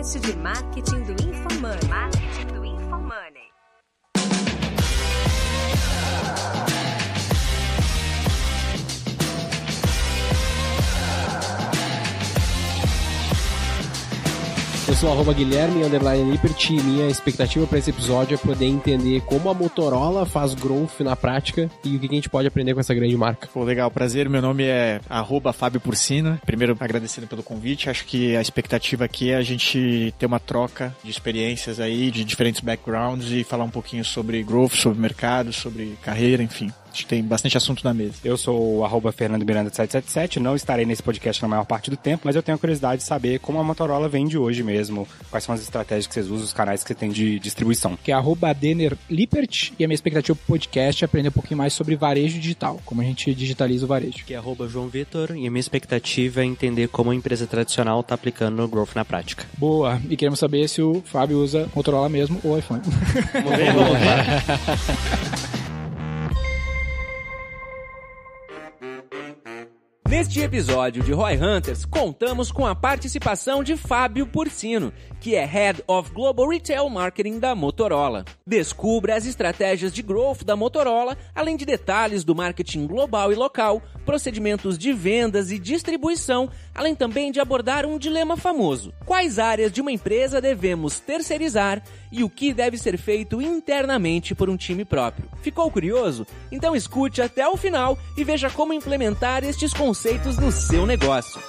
podcast de marketing do InfoMoney. Marketing do InfoMoney. Eu sou @Guilherme_Lippert e minha expectativa para esse episódio é poder entender como a Motorola faz growth na prática e o que a gente pode aprender com essa grande marca. Pô, legal, prazer, meu nome é @Fábio Porcina. Primeiro, agradecendo pelo convite, acho que a expectativa aqui é a gente ter uma troca de experiências aí, de diferentes backgrounds e falar um pouquinho sobre growth, sobre mercado, sobre carreira, enfim. Acho que tem bastante assunto na mesa. Eu sou o @Fernando Miranda 777, não estarei nesse podcast na maior parte do tempo, mas eu tenho a curiosidade de saber como a Motorola vende hoje mesmo, quais são as estratégias que vocês usam, os canais que você tem de distribuição. Que é @Denner Lippert, e a minha expectativa pro podcast é aprender um pouquinho mais sobre varejo digital, como a gente digitaliza o varejo. Que é @João Vitor, e a minha expectativa é entender como a empresa tradicional está aplicando o growth na prática. Boa, e queremos saber se o Fábio usa Motorola mesmo ou iPhone. Vamos ver. Neste episódio de Roy Hunters, contamos com a participação de Fábio Porcino, que é Head of Global Retail Marketing da Motorola. Descubra as estratégias de growth da Motorola, além de detalhes do marketing global e local, procedimentos de vendas e distribuição, além também de abordar um dilema famoso: quais áreas de uma empresa devemos terceirizar e o que deve ser feito internamente por um time próprio. Ficou curioso? Então escute até o final e veja como implementar estes conceitos no seu negócio.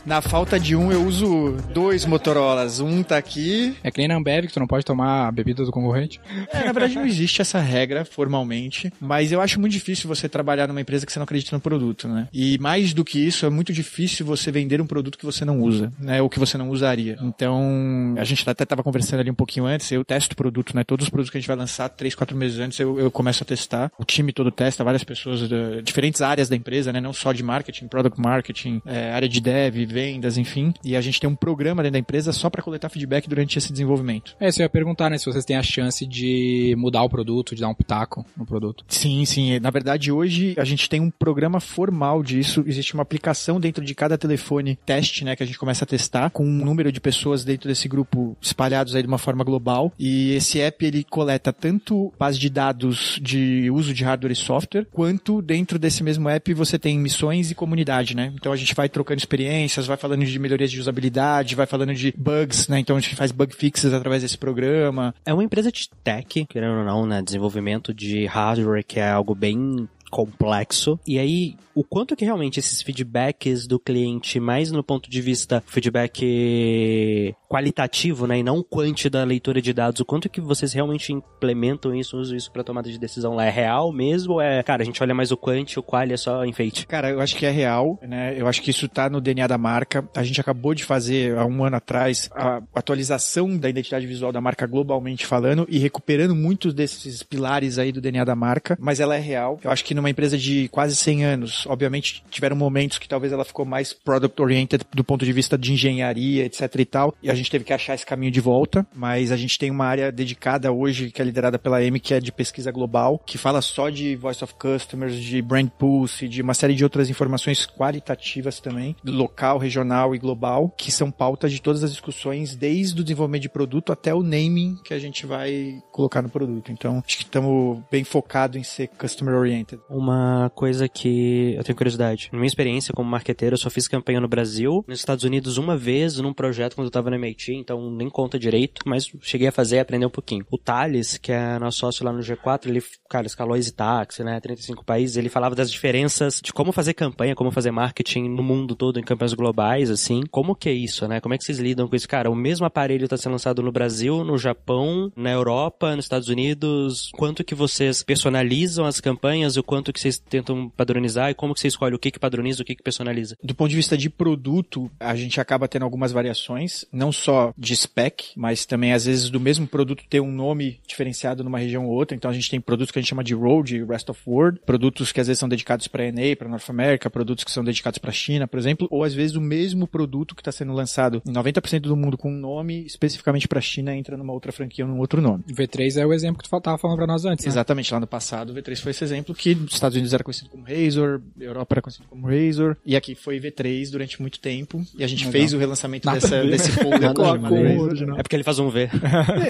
Na falta de um, eu uso 2 Motorolas. Um tá aqui. É que nem na Ambev, que tu não pode tomar a bebida do concorrente. Na verdade não existe essa regra formalmente, mas eu acho muito difícil você trabalhar numa empresa que você não acredita no produto, né? E mais do que isso, é muito difícil você vender um produto que você não usa, né? Ou que você não usaria. Então, a gente até tava conversando ali um pouquinho antes, eu testo o produto, né? Todos os produtos que a gente vai lançar 3, 4 meses antes, eu começo a testar. O time todo testa, várias pessoas de diferentes áreas da empresa, né? Não só de marketing, product marketing, área de dev, vendas, enfim. E a gente tem um programa dentro da empresa só para coletar feedback durante esse desenvolvimento. Isso eu ia perguntar, né? Se vocês têm a chance de mudar o produto, de dar um pitaco no produto. Sim. Na verdade, hoje a gente tem um programa formal disso. Existe uma aplicação dentro de cada telefone teste, né? Que a gente começa a testar com um número de pessoas dentro desse grupo espalhados aí de uma forma global. E esse app, ele coleta tanto base de dados de uso de hardware e software, quanto dentro desse mesmo app você tem missões e comunidade, né? Então a gente vai trocando experiências, vai falando de melhorias de usabilidade, vai falando de bugs, né? Então a gente faz bug fixes através desse programa. É uma empresa de tech, querendo ou não, né? Desenvolvimento de hardware, que é algo bem complexo. E aí, o quanto que realmente esses feedbacks do cliente, mais no ponto de vista feedback qualitativo, né, e não quanti da leitura de dados, o quanto que vocês realmente implementam isso, usam isso pra tomada de decisão lá? É real mesmo ou é, cara, a gente olha mais o quanti, o quali é só enfeite? Cara, eu acho que é real, né? Eu acho que isso tá no DNA da marca. A gente acabou de fazer, há um ano atrás, a atualização da identidade visual da marca globalmente falando e recuperando muitos desses pilares aí do DNA da marca, mas ela é real. Eu acho que numa empresa de quase 100 anos, obviamente tiveram momentos que talvez ela ficou mais product-oriented do ponto de vista de engenharia, etc e tal, e a gente teve que achar esse caminho de volta, mas a gente tem uma área dedicada hoje, que é liderada pela Amy, que é de pesquisa global, que fala só de Voice of Customers, de Brand Pulse, de uma série de outras informações qualitativas também, local, regional e global, que são pautas de todas as discussões, desde o desenvolvimento de produto até o naming que a gente vai colocar no produto. Então, acho que estamos bem focados em ser customer-oriented. Uma coisa que eu tenho curiosidade. Na minha experiência como marqueteiro, eu só fiz campanha no Brasil, nos Estados Unidos uma vez, num projeto quando eu tava no MIT, então nem conta direito, mas cheguei a fazer e aprender um pouquinho. O Thales, que é nosso sócio lá no G4, ele, cara, escalou Easy Taxi, né, 35 países, ele falava das diferenças de como fazer campanha, como fazer marketing no mundo todo, em campanhas globais, assim. Como que é isso, né? Como é que vocês lidam com isso? Cara, o mesmo aparelho tá sendo lançado no Brasil, no Japão, na Europa, nos Estados Unidos. Quanto que vocês personalizam as campanhas, o quanto que vocês tentam padronizar e como que você escolhe o que padroniza, o que personaliza? Do ponto de vista de produto, a gente acaba tendo algumas variações, não só de spec, mas também às vezes do mesmo produto ter um nome diferenciado numa região ou outra. Então a gente tem produtos que a gente chama de Road, Rest of World, produtos que às vezes são dedicados para NA, para North America, produtos que são dedicados para China, por exemplo, ou às vezes o mesmo produto que está sendo lançado em 90% do mundo com um nome especificamente para China entra numa outra franquia ou num outro nome. O V3 é o exemplo que tu estava falando para nós antes, né? Exatamente, lá no passado o V3 foi esse exemplo que Estados Unidos era conhecido como Razor, Europa era conhecido como Razor, e aqui foi V3 durante muito tempo, e a gente fez o relançamento desse folder Nada a chamado ver. Razor. É porque ele faz um V.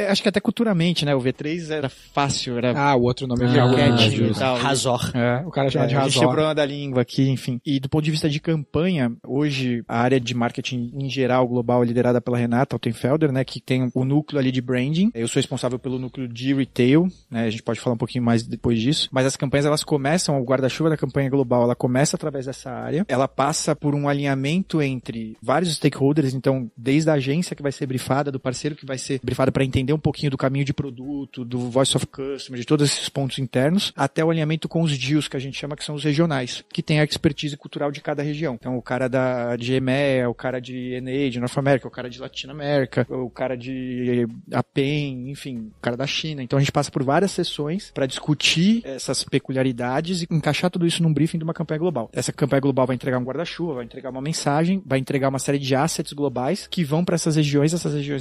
Acho que até culturalmente, né? O V3 era fácil, era O outro nome é quietinho e justo. tal. Razor. O cara chama de A gente tinha o Razor. problema da língua aqui, enfim. E do ponto de vista de campanha, hoje a área de marketing em geral, global, é liderada pela Renata Altenfelder, né? Que tem o núcleo ali de branding. Eu sou responsável pelo núcleo de retail, né? A gente pode falar um pouquinho mais depois disso. Mas as campanhas, elas começam, o guarda-chuva da campanha global, ela começa através dessa área. Ela passa por um alinhamento entre vários stakeholders, então, desde a agência que vai ser brifada, do parceiro que vai ser brifada para entender um pouquinho do caminho de produto, do voice of customer, de todos esses pontos internos, até o alinhamento com os deals, que a gente chama que são os regionais, que tem a expertise cultural de cada região. Então, o cara de EMEA, o cara de NA, de North America, o cara de Latina América, o cara de APEN, enfim, o cara da China. Então, a gente passa por várias sessões para discutir essas peculiaridades e encaixar tudo isso num briefing de uma campanha global. Essa campanha global vai entregar um guarda-chuva, vai entregar uma mensagem, vai entregar uma série de assets globais que vão para essas regiões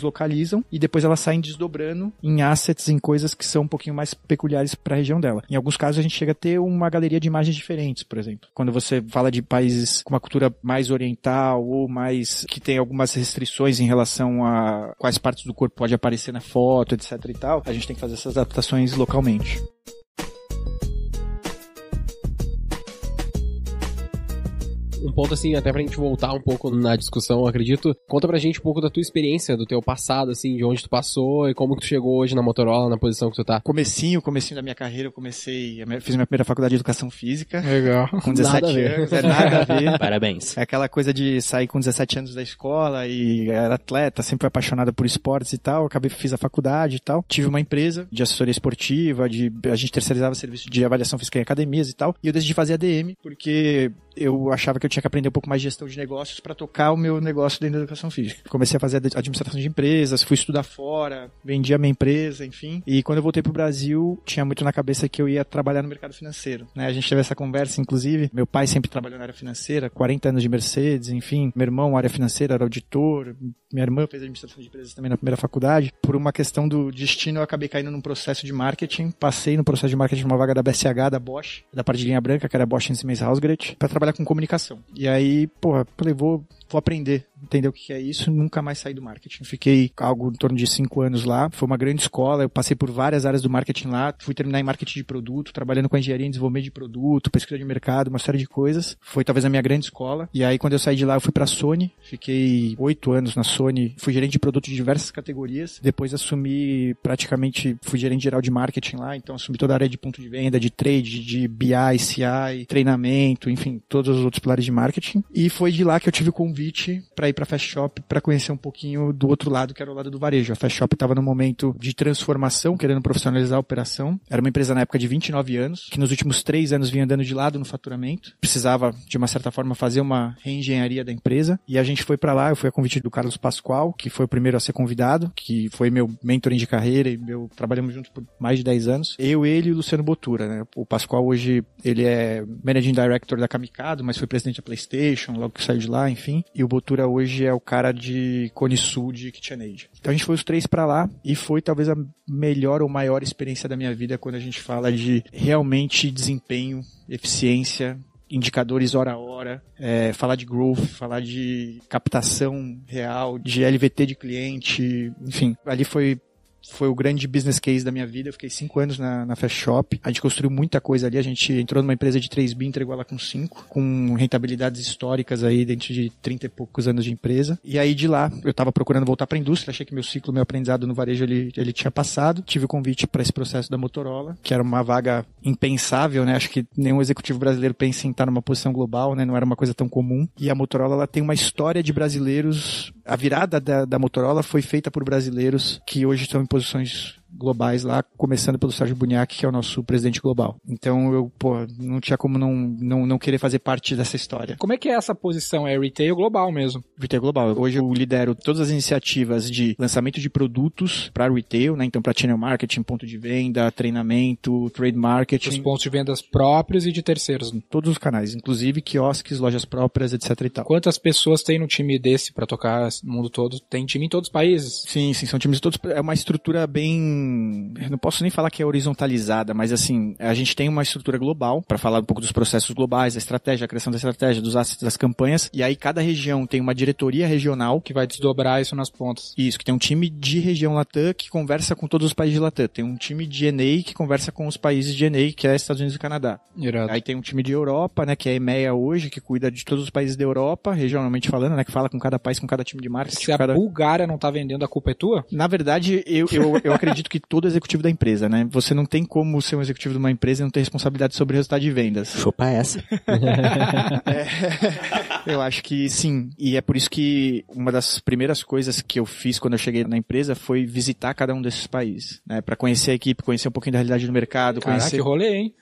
localizam e depois elas saem desdobrando em assets, em coisas que são um pouquinho mais peculiares para a região dela. Em alguns casos a gente chega a ter uma galeria de imagens diferentes, por exemplo. Quando você fala de países com uma cultura mais oriental ou mais que tem algumas restrições em relação a quais partes do corpo pode aparecer na foto, etc e tal, a gente tem que fazer essas adaptações localmente. Um ponto assim, até pra gente voltar um pouco na discussão, acredito. Conta pra gente um pouco da tua experiência, do teu passado, assim, de onde tu passou e como que tu chegou hoje na Motorola, na posição que tu tá. Comecinho da minha carreira, eu fiz minha primeira faculdade de Educação Física. Legal. Com 17 anos, nada a ver. Parabéns. É aquela coisa de sair com 17 anos da escola e era atleta, sempre apaixonada por esportes e tal. Fiz a faculdade e tal. Tive uma empresa de assessoria esportiva, a gente terceirizava serviço de avaliação física em academias e tal. E eu decidi fazer ADM, porque eu achava que eu tinha que aprender um pouco mais de gestão de negócios para tocar o meu negócio dentro da educação física. Comecei a fazer administração de empresas, fui estudar fora, vendi a minha empresa, enfim. E quando eu voltei pro Brasil, tinha muito na cabeça que eu ia trabalhar no mercado financeiro, né? A gente teve essa conversa, inclusive. Meu pai sempre trabalhou na área financeira, 40 anos de Mercedes, enfim. Meu irmão, área financeira, era auditor. Minha irmã fez administração de empresas também na primeira faculdade. Por uma questão do destino, eu acabei caindo num processo de marketing. Passei no processo de marketing uma vaga da BSH, da Bosch, da parte de linha branca, que era Bosch Siemens Hausgerät, para trabalhar com comunicação. E aí, falei, vou aprender, entender o que é isso, nunca mais saí do marketing. Fiquei algo em torno de 5 anos lá, foi uma grande escola, eu passei por várias áreas do marketing lá, fui terminar em marketing de produto, trabalhando com engenharia em desenvolvimento de produto, pesquisa de mercado, uma série de coisas. Foi talvez a minha grande escola. E aí quando eu saí de lá, eu fui pra Sony, fiquei 8 anos na Sony, fui gerente de produto de diversas categorias, depois fui gerente geral de marketing lá, então assumi toda a área de ponto de venda, de trade, de BI, CI, treinamento, enfim, todos os outros pilares de marketing. E foi de lá que eu tive o convite para ir para a Fast Shop para conhecer um pouquinho do outro lado, que era o lado do varejo. A Fast Shop estava num momento de transformação, querendo profissionalizar a operação. Era uma empresa na época de 29 anos, que nos últimos 3 anos vinha andando de lado no faturamento. Precisava, de uma certa forma, fazer uma reengenharia da empresa. E a gente foi para lá, eu fui a convite do Carlos Pascoal, que foi o primeiro a ser convidado, que foi meu mentor de carreira e trabalhamos juntos por mais de 10 anos. Ele e o Luciano Botura, né? O Pascoal hoje, ele é Managing Director da Kamikado, mas foi presidente da PlayStation, logo que saiu de lá, enfim. E o Botura hoje é o cara de Cone Sul de KitchenAid. Então a gente foi os 3 pra lá e foi talvez a melhor ou maior experiência da minha vida quando a gente fala de realmente desempenho, eficiência, indicadores hora a hora, falar de growth, falar de captação real, de LVT de cliente, enfim. Ali foi o grande business case da minha vida. Eu fiquei 5 anos na Fast Shop. A gente construiu muita coisa ali. A gente entrou numa empresa de 3 bi, entregou ela com 5, com rentabilidades históricas aí dentro de 30 e poucos anos de empresa. E aí de lá, eu tava procurando voltar pra indústria. Achei que meu aprendizado no varejo ele tinha passado. Tive o convite para esse processo da Motorola, que era uma vaga impensável, né? Acho que nenhum executivo brasileiro pensa em estar numa posição global, né? Não era uma coisa tão comum. E a Motorola, ela tem uma história de brasileiros. A virada da Motorola foi feita por brasileiros que hoje estão em posições globais lá, começando pelo Sérgio Buniac, que é o nosso presidente global. Então eu, não tinha como não querer fazer parte dessa história. Como é que é essa posição? É retail global mesmo? Retail global. Hoje eu lidero todas as iniciativas de lançamento de produtos para retail, né? Então para channel marketing, ponto de venda, treinamento, trade marketing. Os pontos de vendas próprios e de terceiros. Todos os canais, inclusive quiosques, lojas próprias, etc e tal. Quantas pessoas tem no time desse para tocar no mundo todo? Tem time em todos os países? Sim, são times de todos. É uma estrutura bem eu não posso nem falar que é horizontalizada, mas assim, a gente tem uma estrutura global para falar um pouco dos processos globais, da estratégia, a criação da estratégia, dos assets das campanhas, e aí cada região tem uma diretoria regional Que vai desdobrar isso nas pontas. Isso, que tem um time de região Latam que conversa com todos os países de Latam. Tem um time de ENEI que conversa com os países de ENEI, que é Estados Unidos e Canadá. Irado. Aí tem um time de Europa, né, que é a EMEA hoje, que cuida de todos os países da Europa, regionalmente falando, né, que fala com cada país, com cada time de marketing. Se a Bulgária não tá vendendo, a culpa é tua? Na verdade, eu acredito que todo executivo da empresa, né, você não tem como ser um executivo de uma empresa e não ter responsabilidade sobre o resultado de vendas. Chupa essa. Eu acho que sim, e é por isso que uma das primeiras coisas que eu fiz quando eu cheguei na empresa foi visitar cada um desses países, né, pra conhecer a equipe, conhecer um pouquinho da realidade do mercado, Caraca, conhecer... que rolê, hein?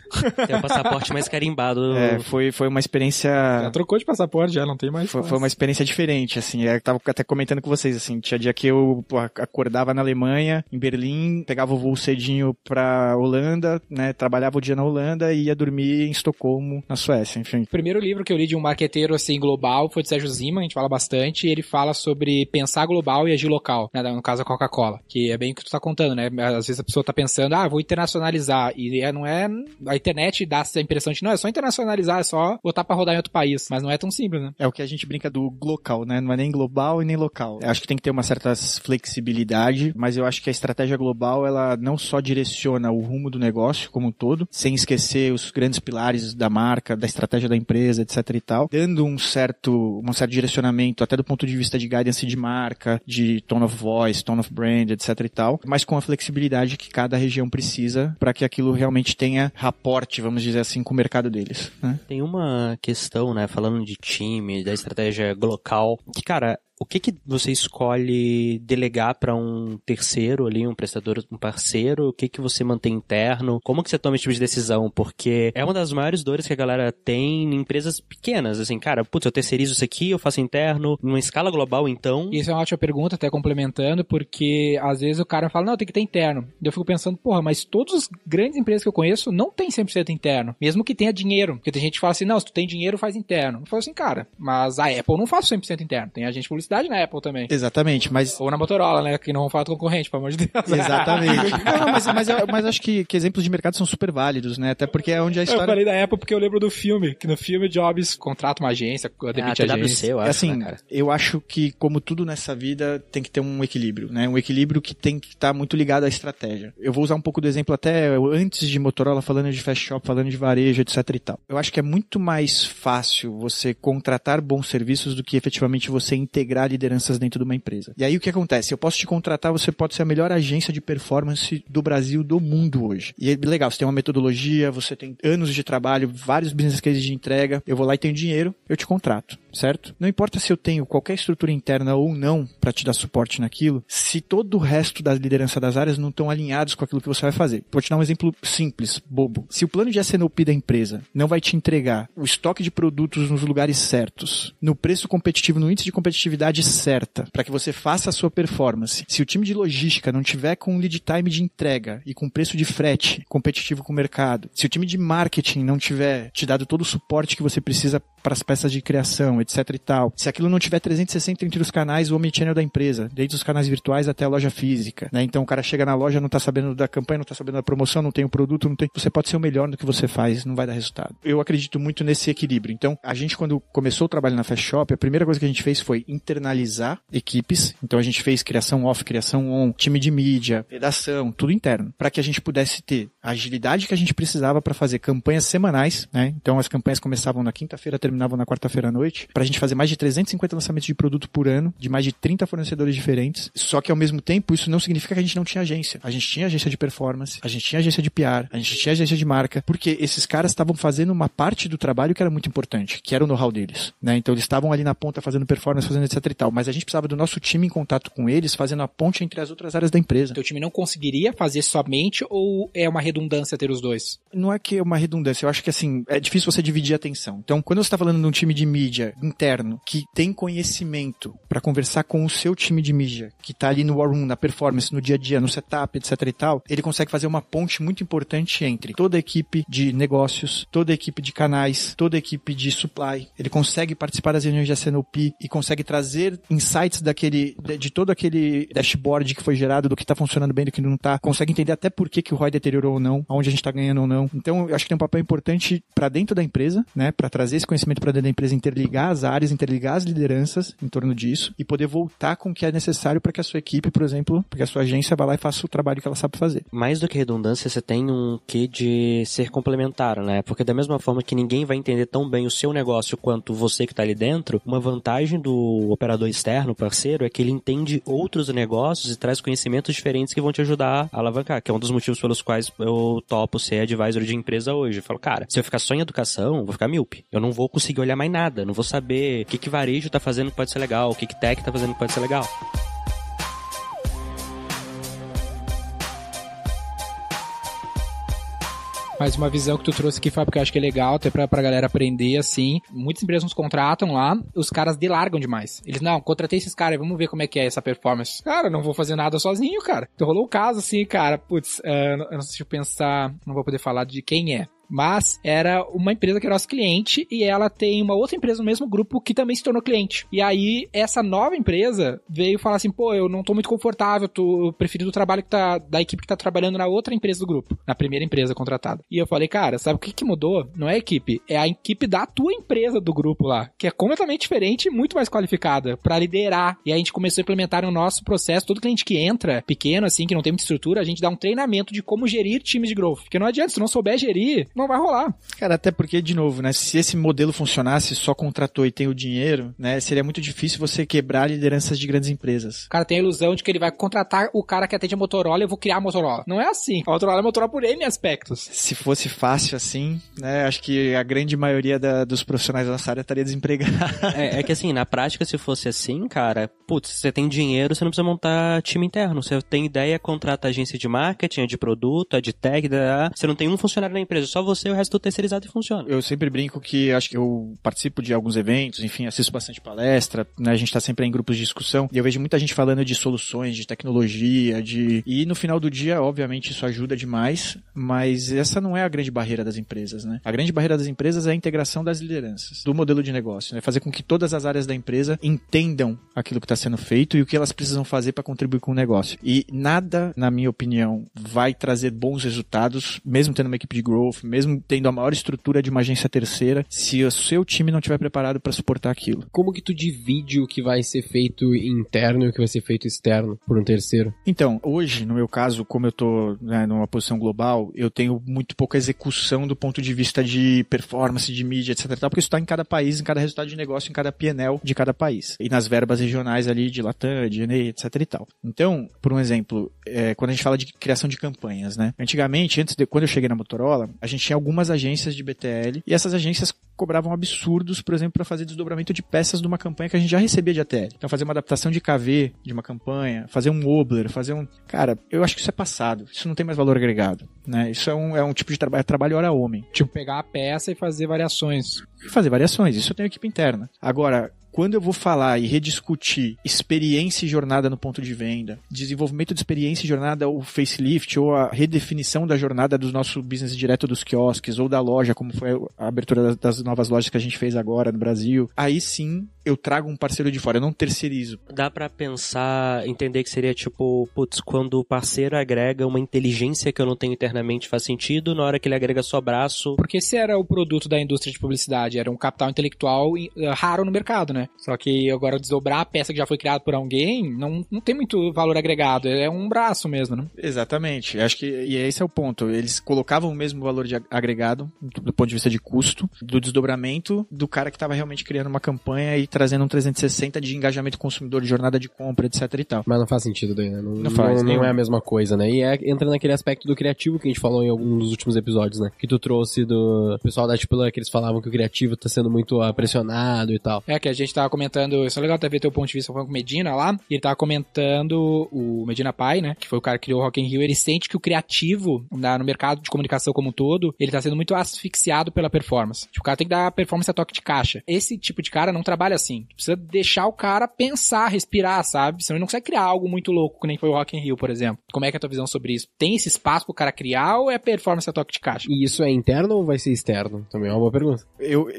Tem o passaporte mais carimbado. Foi uma experiência... Já trocou de passaporte, já não tem mais. Foi uma experiência diferente, assim, eu tava até comentando com vocês, assim, tinha dia que eu acordava na Alemanha, em Berlim, pegava o voo cedinho pra Holanda, né, trabalhava o dia na Holanda e ia dormir em Estocolmo, na Suécia, enfim. O primeiro livro que eu li de um marqueteiro, assim, global, foi de Sérgio Ziman, a gente fala bastante, e ele fala sobre pensar global e agir local, né, no caso a Coca-Cola, que é bem o que tu tá contando, né, às vezes a pessoa tá pensando, vou internacionalizar, e não é, a internet dá essa impressão de, não, é só internacionalizar, é só botar pra rodar em outro país, mas não é tão simples, né? É o que a gente brinca do local, né, não é nem global e nem local. Eu acho que tem que ter uma certa flexibilidade, mas eu acho que a estratégia global, ela não só direciona o rumo do negócio como um todo, sem esquecer os grandes pilares da marca, da estratégia da empresa, etc e tal, dando um certo direcionamento, até do ponto de vista de guidance de marca, de tone of voice, tone of brand, etc e tal, mas com a flexibilidade que cada região precisa para que aquilo realmente tenha raporte, vamos dizer assim, com o mercado deles, né? Tem uma questão, né, falando de time, da estratégia local, que, cara, o que você escolhe delegar para um terceiro ali, um prestador, um parceiro? O que você mantém interno? Como que você toma esse tipo de decisão? Porque é uma das maiores dores que a galera tem em empresas pequenas, assim, cara, putz, eu terceirizo isso aqui, eu faço interno, numa escala global, então... Isso é uma ótima pergunta, até complementando, porque às vezes o cara fala, não, tem que ter interno. Eu fico pensando, porra, mas todas as grandes empresas que eu conheço não tem 100% interno, mesmo que tenha dinheiro. Porque tem gente que fala assim, não, se tu tem dinheiro, faz interno. Eu falo assim, cara, mas a Apple não faz 100% interno, tem agente de publicidade na Apple também. Exatamente, mas... Ou na Motorola, né? Que não vão falar do concorrente, pelo amor de Deus. Exatamente. Não, mas acho que exemplos de mercado são super válidos, né? Até porque é onde a história... Eu falei da Apple porque eu lembro do filme, que no filme Jobs contrata uma agência, demite a agência. Eu acho, assim, né, cara? Eu acho que, como tudo nessa vida, tem que ter um equilíbrio, né? Um equilíbrio que tem que estar muito ligado à estratégia. Eu vou usar um pouco do exemplo até antes de Motorola, falando de fast shop, falando de varejo, etc e tal. Eu acho que é muito mais fácil você contratar bons serviços do que efetivamente você integrar lideranças dentro de uma empresa. E aí o que acontece? Eu posso te contratar, você pode ser a melhor agência de performance do Brasil, do mundo hoje. E é legal, você tem uma metodologia, você tem anos de trabalho, vários business cases de entrega, eu vou lá e tenho dinheiro, eu te contrato, certo? Não importa se eu tenho qualquer estrutura interna ou não para te dar suporte naquilo, se todo o resto da liderança das áreas não estão alinhados com aquilo que você vai fazer. Vou te dar um exemplo simples, bobo. Se o plano de S&OP da empresa não vai te entregar o estoque de produtos nos lugares certos, no preço competitivo, no índice de competitividade certa, para que você faça a sua performance. Se o time de logística não tiver com lead time de entrega e com preço de frete competitivo com o mercado, se o time de marketing não tiver te dado todo o suporte que você precisa para as peças de criação, etc e tal, se aquilo não tiver 360 entre os canais, o omnichannel da empresa, desde os canais virtuais até a loja física, né? Então o cara chega na loja, não tá sabendo da campanha, não tá sabendo da promoção, não tem o produto, não tem... Você pode ser o melhor no que você faz, não vai dar resultado. Eu acredito muito nesse equilíbrio. Então, a gente, quando começou o trabalho na Fast Shop, a primeira coisa que a gente fez foi internalizar equipes. Então, a gente fez criação off, criação on, time de mídia, redação, tudo interno, para que a gente pudesse ter a agilidade que a gente precisava para fazer campanhas semanais, né? Então, as campanhas começavam na quinta-feira, terminavam na quarta-feira à noite, pra gente fazer mais de 350 lançamentos de produto por ano, de mais de 30 fornecedores diferentes. Só que, ao mesmo tempo, isso não significa que a gente não tinha agência. A gente tinha agência de performance, a gente tinha agência de PR, a gente tinha agência de marca, porque esses caras estavam fazendo uma parte do trabalho que era muito importante, que era o know-how deles, né? Então, eles estavam ali na ponta fazendo performance, fazendo etc e tal, mas a gente precisava do nosso time em contato com eles, fazendo a ponte entre as outras áreas da empresa. Teu time não conseguiria fazer somente ou é uma redundância ter os dois? Não é que é uma redundância, eu acho que assim, é difícil você dividir a atenção. Então, quando você está falando de um time de mídia interno que tem conhecimento para conversar com o seu time de mídia, que tá ali no War Room, na performance, no dia a dia, no setup, etc e tal, ele consegue fazer uma ponte muito importante entre toda a equipe de negócios, toda a equipe de canais, toda a equipe de supply. Ele consegue participar das reuniões de SNOP e consegue trazer insights de todo aquele dashboard que foi gerado, do que tá funcionando bem, do que não tá. Consegue entender até por que o ROI deteriorou ou não, aonde a gente tá ganhando ou não. Então, eu acho que tem um papel importante para dentro da empresa, né, para trazer esse conhecimento para dentro da empresa, interligar as áreas, interligar as lideranças em torno disso e poder voltar com o que é necessário para que a sua equipe, por exemplo, para que a sua agência vá lá e faça o trabalho que ela sabe fazer. Mais do que redundância, você tem um quê de ser complementar, né? Porque da mesma forma que ninguém vai entender tão bem o seu negócio quanto você que está ali dentro, uma vantagem do operador externo, parceiro, é que ele entende outros negócios e traz conhecimentos diferentes que vão te ajudar a alavancar, que é um dos motivos pelos quais eu topo ser advisor de empresa hoje. Eu falo, cara, se eu ficar só em educação, eu vou ficar míope. Eu não vou conseguir olhar mais nada, não vou saber o que varejo tá fazendo que pode ser legal, o que tech tá fazendo que pode ser legal. Mas uma visão que tu trouxe aqui, Fábio, que eu acho que é legal, até pra galera aprender, assim. Muitas empresas nos contratam lá, os caras delargam demais. Eles, não, contratei esses caras, vamos ver como é que é essa performance. Cara, não vou fazer nada sozinho, cara. Então rolou um caso assim, cara, putz, eu não sei se eu pensar, não vou poder falar de quem é. Mas era uma empresa que era nosso cliente e ela tem uma outra empresa no mesmo grupo que também se tornou cliente. E aí, essa nova empresa veio falar assim, pô, eu não tô muito confortável, tô preferindo o trabalho da equipe que tá trabalhando na outra empresa do grupo, na primeira empresa contratada. E eu falei, cara, sabe o que mudou? Não é a equipe, é a equipe da tua empresa do grupo lá, que é completamente diferente e muito mais qualificada pra liderar. E aí a gente começou a implementar no nosso processo, todo cliente que entra, pequeno assim, que não tem muita estrutura, a gente dá um treinamento de como gerir times de growth. Porque não adianta, se não souber gerir, não vai rolar. Cara, até porque, de novo, né, se esse modelo funcionasse, só contratou e tem o dinheiro, né, seria muito difícil você quebrar lideranças de grandes empresas. O cara tem a ilusão de que ele vai contratar o cara que atende a Motorola e eu vou criar a Motorola. Não é assim. A Motorola é Motorola por N aspectos. Se fosse fácil assim, né, acho que a grande maioria dos profissionais da nossa área estaria desempregada. É que assim, na prática, se fosse assim, cara, putz, você tem dinheiro, você não precisa montar time interno. Você tem ideia, contrata agência de marketing, de produto, de tech, você não tem um funcionário na empresa, só você, o resto do terceirizado e funciona. Eu sempre brinco que acho que eu participo de alguns eventos, enfim, assisto bastante palestra, né, a gente tá sempre em grupos de discussão e eu vejo muita gente falando de soluções, de tecnologia, e no final do dia, obviamente, isso ajuda demais, mas essa não é a grande barreira das empresas, né? A grande barreira das empresas é a integração das lideranças, do modelo de negócio, né? Fazer com que todas as áreas da empresa entendam aquilo que está sendo feito e o que elas precisam fazer para contribuir com o negócio. E nada, na minha opinião, vai trazer bons resultados, mesmo tendo uma equipe de growth, mesmo tendo a maior estrutura de uma agência terceira, se o seu time não estiver preparado para suportar aquilo. Como que tu divide o que vai ser feito interno e o que vai ser feito externo por um terceiro? Então, hoje, no meu caso, como eu tô, né, numa posição global, eu tenho muito pouca execução do ponto de vista de performance, de mídia, etc. Porque isso está em cada país, em cada resultado de negócio, em cada P&L de cada país. E nas verbas regionais ali de Latam, de ENEI, etc. e tal. Então, por um exemplo, quando a gente fala de criação de campanhas, né? Antigamente, quando eu cheguei na Motorola, a gente tinha algumas agências de BTL e essas agências cobravam absurdos, por exemplo, para fazer desdobramento de peças de uma campanha que a gente já recebia de ATL. Então, fazer uma adaptação de KV de uma campanha, fazer um Wobbler, fazer um... Cara, eu acho que isso é passado. Isso não tem mais valor agregado, né? Isso é um tipo de trabalho hora homem. Tipo, pegar a peça e fazer variações. Isso eu tenho equipe interna. Agora, quando eu vou falar e rediscutir experiência e jornada no ponto de venda, desenvolvimento de experiência e jornada, ou facelift, ou a redefinição da jornada do nosso business direto dos quiosques, ou da loja, como foi a abertura das novas lojas que a gente fez agora no Brasil, aí sim eu trago um parceiro de fora, eu não terceirizo. Dá pra pensar, entender que seria tipo, putz, quando o parceiro agrega uma inteligência que eu não tenho internamente faz sentido, na hora que ele agrega só braço... Porque esse era o produto da indústria de publicidade, era um capital intelectual raro no mercado, né? Só que agora desdobrar a peça que já foi criada por alguém não tem muito valor agregado, é um braço mesmo, né? Exatamente, acho que esse é o ponto, eles colocavam o mesmo valor de agregado do ponto de vista de custo, do desdobramento do cara que estava realmente criando uma campanha e trazendo um 360 de engajamento consumidor, de jornada de compra, etc e tal. Mas não faz sentido daí, né? Não é a mesma coisa, né? E entra naquele aspecto do criativo que a gente falou em algum dos últimos episódios, né? Que tu trouxe do pessoal da Tipula, que eles falavam que o criativo tá sendo muito pressionado e tal. É, que a gente gente tava comentando, isso é legal até ver teu ponto de vista, falando com o Medina lá, e ele tava comentando, o Medina Pai, né, que foi o cara que criou o Rock in Rio, ele sente que o criativo no mercado de comunicação como um todo, ele tá sendo muito asfixiado pela performance. Tipo, o cara tem que dar performance a toque de caixa. Esse tipo de cara não trabalha assim. Precisa deixar o cara pensar, respirar, sabe? Senão ele não consegue criar algo muito louco, que nem foi o Rock in Rio, por exemplo. Como é que é a tua visão sobre isso? Tem esse espaço pro cara criar ou é performance a toque de caixa? E isso é interno ou vai ser externo? Também é uma boa pergunta.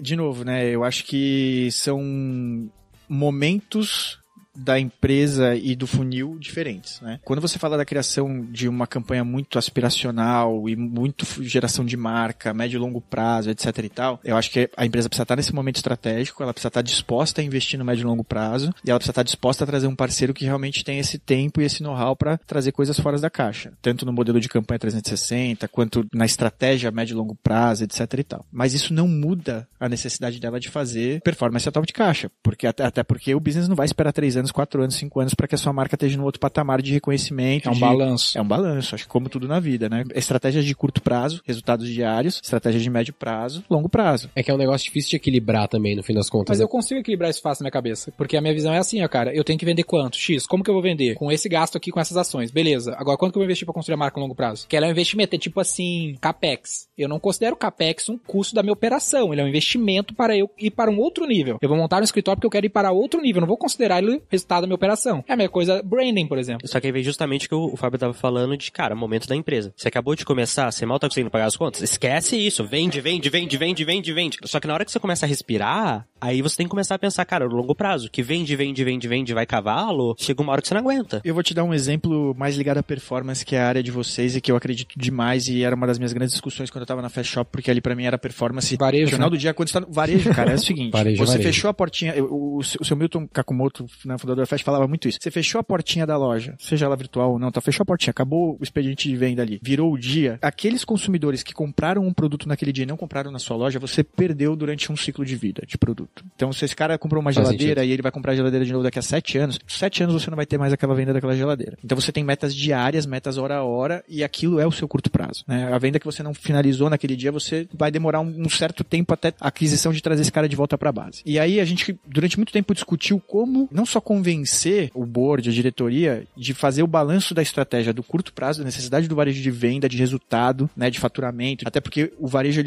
De novo, né, eu acho que são momentos da empresa e do funil diferentes, né? Quando você fala da criação de uma campanha muito aspiracional e muito geração de marca, médio e longo prazo, etc e tal, eu acho que a empresa precisa estar nesse momento estratégico, ela precisa estar disposta a investir no médio e longo prazo e ela precisa estar disposta a trazer um parceiro que realmente tem esse tempo e esse know-how para trazer coisas fora da caixa, tanto no modelo de campanha 360, quanto na estratégia médio e longo prazo, etc e tal. Mas isso não muda a necessidade dela de fazer performance a top de caixa, porque até porque o business não vai esperar 3 anos, 4 anos, 5 anos para que a sua marca esteja no outro patamar de reconhecimento. É um balanço. É um balanço, acho que como tudo na vida, né? Estratégias de curto prazo, resultados diários, estratégia de médio prazo, longo prazo. É que é um negócio difícil de equilibrar também, no fim das contas. Mas né? eu consigo equilibrar isso fácil na minha cabeça, porque a minha visão é assim, ó, cara, eu tenho que vender quanto? X, como que eu vou vender? Com esse gasto aqui, com essas ações. Beleza, agora quanto que eu vou investir para construir a marca a longo prazo? Que ela é um investimento, é tipo assim, CAPEX. Eu não considero o CAPEX um custo da minha operação, ele é um investimento para eu ir para um outro nível. Eu vou montar um escritório porque eu quero ir para outro nível, eu não vou considerar ele resultado da minha operação. É a mesma coisa, branding, por exemplo. Só que aí vem justamente o que o Fábio tava falando de, cara, momento da empresa. Você acabou de começar, você mal tá conseguindo pagar as contas? Esquece isso, vende. Só que na hora que você começa a respirar, aí você tem que começar a pensar, cara, no longo prazo, que vende, vai cavalo, chega uma hora que você não aguenta. Eu vou te dar um exemplo mais ligado à performance, que é a área de vocês e que eu acredito demais e era uma das minhas grandes discussões quando eu tava na Fast Shop, porque ali pra mim era performance. Varejo, no final né? do dia, quando você tá no varejo, cara, é o seguinte, você fechou a portinha, o seu Milton Kakumoto, fundador da Fast, falava muito isso. Você fechou a portinha da loja, seja ela virtual ou não, tá? Fechou a portinha, acabou o expediente de venda ali, virou o dia. Aqueles consumidores que compraram um produto naquele dia e não compraram na sua loja, você perdeu durante um ciclo de vida de produto. Então, se esse cara comprou uma geladeira e ele vai comprar a geladeira de novo daqui a 7 anos, 7 anos você não vai ter mais aquela venda daquela geladeira. Então, você tem metas diárias, metas hora a hora, e aquilo é o seu curto prazo, né? A venda que você não finalizou naquele dia, você vai demorar um certo tempo até a aquisição de trazer esse cara de volta pra base. E aí, a gente, durante muito tempo, discutiu como não só convencer o board, a diretoria, de fazer o balanço da estratégia do curto prazo, da necessidade do varejo de venda, de resultado, né, de faturamento, até porque o varejo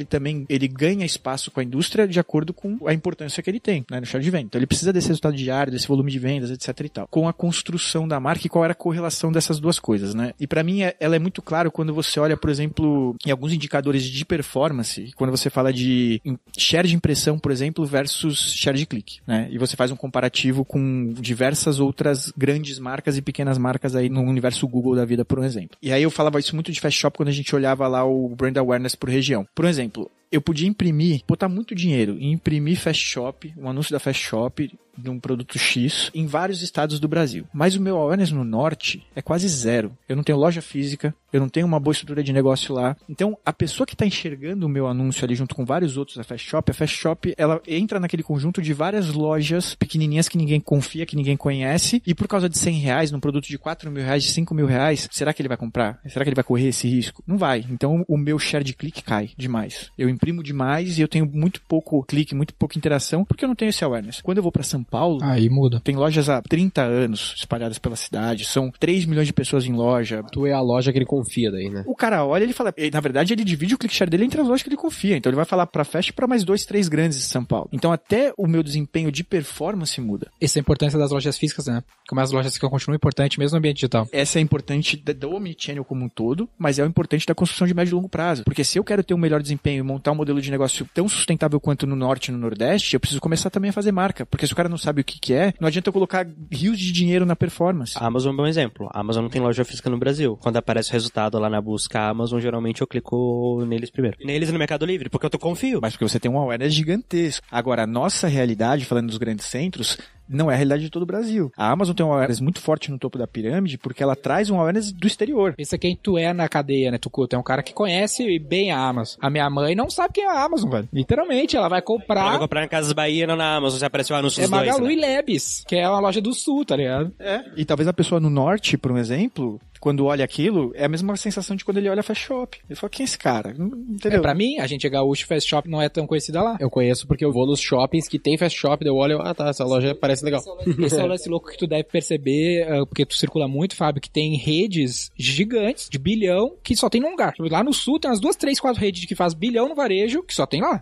ele ganha espaço com a indústria de acordo com a importância que ele tem, né, no share de venda. Então ele precisa desse resultado diário, desse volume de vendas, etc e tal. Com a construção da marca e qual era a correlação dessas duas coisas, né? E pra mim ela é muito claro quando você olha, por exemplo, em alguns indicadores de performance, quando você fala de share de impressão, por exemplo, versus share de clique, né? E você faz um comparativo com diversas outras grandes marcas e pequenas marcas aí no universo Google da vida, por exemplo. E aí eu falava isso muito de Fast Shop quando a gente olhava lá o brand awareness por região. Por exemplo, eu podia imprimir, botar muito dinheiro e imprimir Fast Shop, um anúncio da Fast Shop de um produto X em vários estados do Brasil. Mas o meu awareness no norte é quase zero. Eu não tenho loja física, eu não tenho uma boa estrutura de negócio lá. Então, a pessoa que está enxergando o meu anúncio ali junto com vários outros da Fast Shop, a Fast Shop, ela entra naquele conjunto de várias lojas pequenininhas que ninguém confia, que ninguém conhece, e por causa de R$100 num produto de R$4.000, de R$5.000, será que ele vai comprar? Será que ele vai correr esse risco? Não vai. Então, o meu share de clique cai demais. Eu imprimo demais e eu tenho muito pouco clique, muito pouca interação, porque eu não tenho esse awareness. Quando eu vou para São Paulo, aí muda. Tem lojas há 30 anos espalhadas pela cidade, são 3 milhões de pessoas em loja. Tu é a loja que ele confia daí, né? O cara olha, ele fala, na verdade ele divide o click share dele entre as lojas que ele confia, então ele vai falar pra Fast para mais 2, 3 grandes de São Paulo. Então até o meu desempenho de performance muda. Essa é a importância das lojas físicas, né? Como as lojas físicas continuam importantes mesmo no ambiente digital. Essa é importante do omnichannel como um todo, mas é o importante da construção de médio e longo prazo. Porque se eu quero ter um melhor desempenho e montar um modelo de negócio tão sustentável quanto no norte e no nordeste, eu preciso começar também a fazer marca. Porque se o cara não sabe o que é, não adianta eu colocar rios de dinheiro na performance. A Amazon é um bom exemplo. A Amazon não tem loja física no Brasil. Quando aparece o resultado lá na busca a Amazon, geralmente eu clico neles primeiro. Neles e no Mercado Livre, porque eu confio. Mas porque você tem um awareness gigantesco. Agora, a nossa realidade, falando dos grandes centros, não é a realidade de todo o Brasil. A Amazon tem um awareness muito forte no topo da pirâmide porque ela traz um awareness do exterior. Pensa quem tu é na cadeia, né, Tucu? Tu é um cara que conhece bem a Amazon. A minha mãe não sabe quem é a Amazon, velho. Literalmente, ela vai comprar... Ela vai comprar na Casas Bahia, não na Amazon, você apareceu o anúncio dos dois, Magalu né? e Lebes, que é uma loja do Sul, tá ligado? E talvez a pessoa no norte, por um exemplo, quando olha aquilo, é a mesma sensação de quando ele olha a Fast Shop. Ele fala, quem é esse cara? Entendeu? Pra mim, a gente é gaúcho, Fast Shop não é tão conhecida lá. Eu conheço porque eu vou nos shoppings que tem Fast Shop, daí eu olho, essa loja parece legal. Esse é o lance louco que tu deve perceber, porque tu circula muito, Fábio, que tem redes gigantes, de bilhão, que só tem num lugar. Lá no Sul tem umas 2, 3, 4 redes que faz bilhão no varejo, que só tem lá.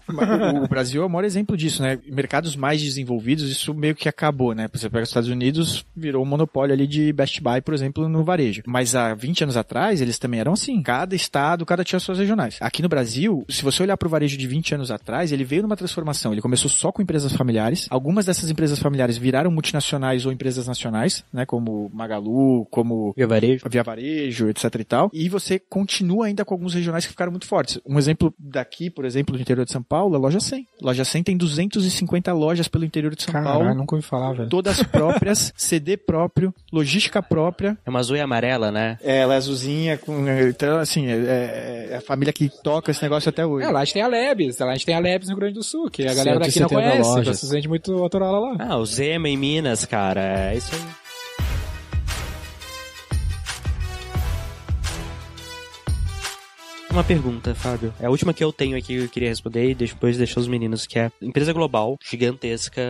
O Brasil é o maior exemplo disso, né? Mercados mais desenvolvidos, isso meio que acabou, né? Você pega os Estados Unidos, virou um monopólio ali de Best Buy, por exemplo, no varejo. Mas há 20 anos atrás, eles também eram assim. Cada estado, tinha suas regionais. Aqui no Brasil, se você olhar pro varejo de 20 anos atrás, ele veio numa transformação. Ele começou só com empresas familiares. Algumas dessas empresas familiares viraram multinacionais ou empresas nacionais, né? Como Magalu, como Via Varejo, etc e tal. E você continua ainda com alguns regionais que ficaram muito fortes. Um exemplo daqui, por exemplo, do interior de São Paulo, é a Loja 100. Loja 100 tem 250 lojas pelo interior de São Paulo. Nunca ouvi falar, velho. Todas próprias, CD próprio, logística própria. É uma azul e amarela, né? Ela é azulzinha, então, assim, é a família que toca esse negócio até hoje. Lá a gente tem a Lebes, lá a gente tem a Lebes no Rio Grande do Sul, que a galera daqui não 170 conhece, lojas. você sente muito Motorola lá. Ah, o Zema em Minas, cara, é isso aí. Uma pergunta, Fábio. É a última que eu tenho aqui que eu queria responder e depois deixar os meninos, que é empresa global, gigantesca,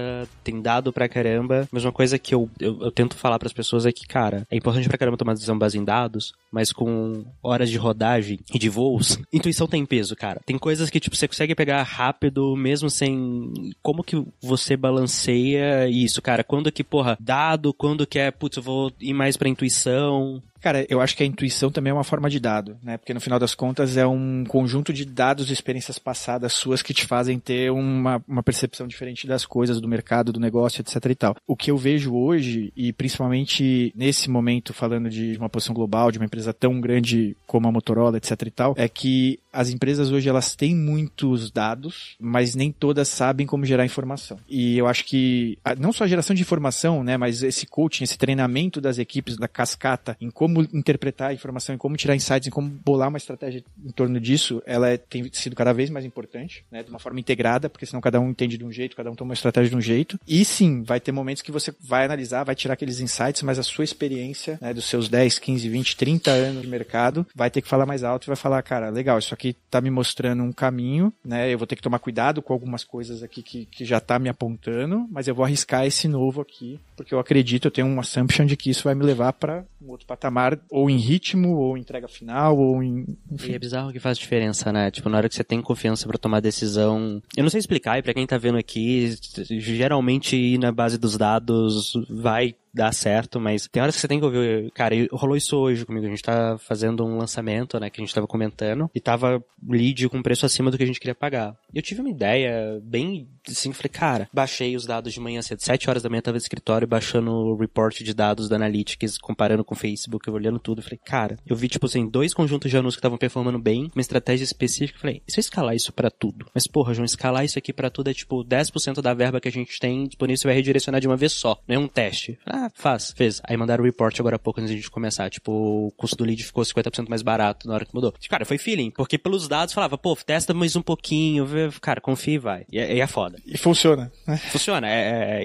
tem dado pra caramba, mas uma coisa que eu tento falar pras pessoas é que, cara, é importante pra caramba tomar decisão baseada em dados, mas com horas de rodagem e de voos, intuição tem peso, cara. Tem coisas que, tipo, você consegue pegar rápido, mesmo sem... Como que você balanceia isso, cara? Quando que, dado, quando que é, eu vou ir mais pra intuição... Cara, eu acho que a intuição também é uma forma de dado, né? Porque no final das contas é um conjunto de dados e experiências passadas suas que te fazem ter uma percepção diferente das coisas, do mercado, do negócio, etc e tal. O que eu vejo hoje, e principalmente nesse momento falando de uma posição global, de uma empresa tão grande como a Motorola, etc e tal, é que as empresas hoje elas têm muitos dados, mas nem todas sabem como gerar informação. E eu acho que não só a geração de informação, né, mas esse coaching, esse treinamento das equipes, da cascata, em como interpretar a informação, em como tirar insights, em como bolar uma estratégia em torno disso, ela tem sido cada vez mais importante, né, de uma forma integrada, porque senão cada um entende de um jeito, cada um toma uma estratégia de um jeito. E sim, vai ter momentos que você vai analisar, vai tirar aqueles insights, mas a sua experiência, né, dos seus 10, 15, 20, 30 anos de mercado, vai ter que falar mais alto e vai falar, cara, legal, isso aqui tá me mostrando um caminho, né, eu vou ter que tomar cuidado com algumas coisas aqui que já tá me apontando, mas eu vou arriscar esse novo aqui, porque eu acredito, eu tenho uma assumption de que isso vai me levar para um outro patamar, ou em ritmo, ou em entrega final, ou em... Enfim. E é bizarro que faz diferença, né? Tipo, na hora que você tem confiança pra tomar decisão... Eu não sei explicar, e pra quem tá vendo aqui, geralmente ir na base dos dados vai dar certo, mas tem horas que você tem que ouvir. Cara, rolou isso hoje comigo. A gente tá fazendo um lançamento, né, que a gente tava comentando, e tava lead com preço acima do que a gente queria pagar. E eu tive uma ideia bem assim, falei, cara, baixei os dados de manhã cedo, 7 horas da manhã tava no escritório baixando o report de dados da Analytics, comparando com o Facebook, eu olhando tudo, falei, cara, eu vi, tipo assim, 2 conjuntos de anúncios que estavam performando bem, uma estratégia específica, falei, e se eu escalar isso pra tudo? Mas, porra, João, escalar isso aqui pra tudo é, tipo, 10% da verba que a gente tem disponível, você vai redirecionar de uma vez só, não é um teste. Ah, fez. Aí mandaram o report agora há pouco antes de a gente começar, tipo, o custo do lead ficou 50% mais barato na hora que mudou. Cara, foi feeling, porque pelos dados falava, pô, testa mais um pouquinho, cara, confia e vai. E é foda. E funciona. Funciona.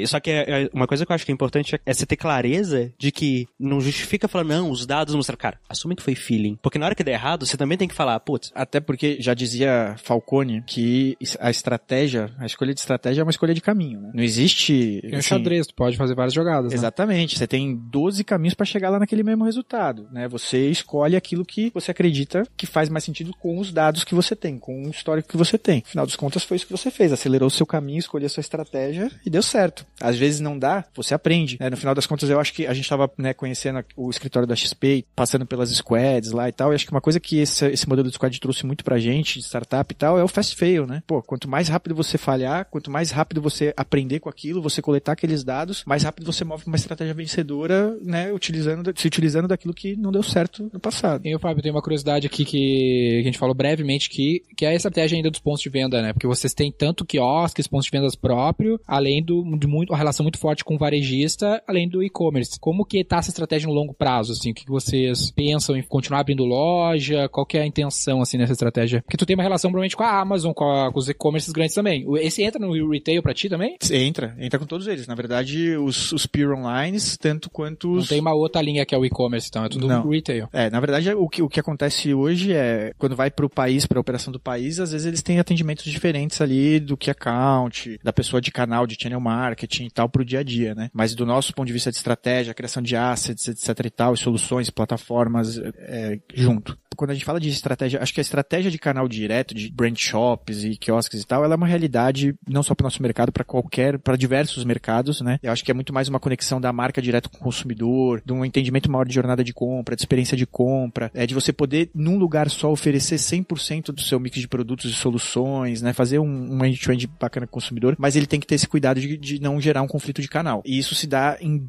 Só que uma coisa que eu acho que é importante é você ter clareza de que não justifica falar, não, os dados mostram, cara, assume que foi feeling. Porque na hora que der errado, você também tem que falar, putz. Até porque já dizia Falcone que a escolha de estratégia é uma escolha de caminho, né? Não existe... Tem um xadrez, tu pode fazer várias jogadas, né? Exatamente. Você tem 12 caminhos para chegar lá naquele mesmo resultado, né? Você escolhe aquilo que você acredita que faz mais sentido com os dados que você tem, com o histórico que você tem. Afinal dos contas, foi isso que você fez. Acelerou o seu caminho, escolheu a sua estratégia e deu certo. Às vezes não dá, você aprende. No final das contas, eu acho que a gente estava, né, conhecendo o escritório da XP, passando pelas squads lá e tal, e acho que uma coisa que esse modelo de squad trouxe muito pra gente, de startup e tal, é o fast fail, né? Pô, quanto mais rápido você falhar, quanto mais rápido você aprender com aquilo, você coletar aqueles dados, mais rápido você move uma estratégia estratégia vencedora, né, se utilizando daquilo que não deu certo no passado. E, Fábio, tem uma curiosidade aqui que a gente falou brevemente que é a estratégia ainda dos pontos de venda, né? Porque vocês têm tanto quiosques, pontos de vendas próprio, além de uma relação muito forte com o varejista, além do e-commerce. Como que tá essa estratégia no longo prazo, assim? O que vocês pensam em continuar abrindo loja? Qual que é a intenção, assim, nessa estratégia? Porque tu tem uma relação, provavelmente, com a Amazon, com os e-commerces grandes também. Esse entra no retail pra ti também? Entra com todos eles. Na verdade, os pure online, tanto quanto os... Não tem uma outra linha que é o e-commerce, então é tudo retail. Na verdade, o que acontece hoje é, quando vai pro país, pra operação do país, às vezes eles têm atendimentos diferentes ali do que account, da pessoa de canal, de channel marketing e tal, pro dia a dia, né? Mas do nosso ponto de vista de estratégia, criação de assets, etc e tal, e soluções, plataformas, junto. Quando a gente fala de estratégia, acho que a estratégia de canal direto, de brand shops e quiosques e tal, ela é uma realidade não só para o nosso mercado, para diversos mercados, né? Eu acho que é muito mais uma conexão da marca direto com o consumidor, de um entendimento maior de jornada de compra, de experiência de compra, de você poder, num lugar só, oferecer 100% do seu mix de produtos e soluções, né? Fazer um end-to-end bacana com o consumidor, mas ele tem que ter esse cuidado de não gerar um conflito de canal. E isso se dá em